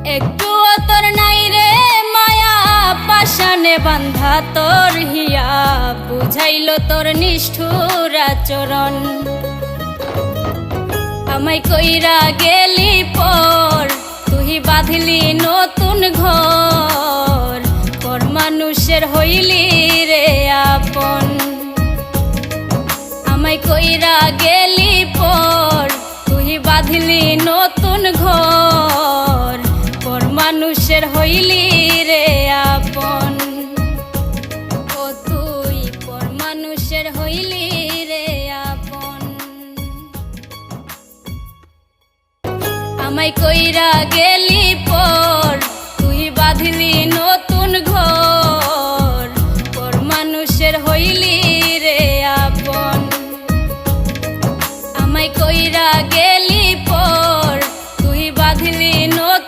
একটুও তোর নাই রে মায়া, পাশানে বান্ধা তোর হিয়া, বুঝাইল তোর নিষ্ঠুর আচরণ। আমায় কইরা গেলি পর, তুই বাঁধলি নতুন ঘর, পর মানুষের হইলি রে আপন। আমায় কইরা গেলি পর, তুই বাঁধলি নতুন ঘর, পর মানুষের হইলি রে আপন। ও তুই পর মানুষের হইলি রে আপন। আমায় কইরা গেলি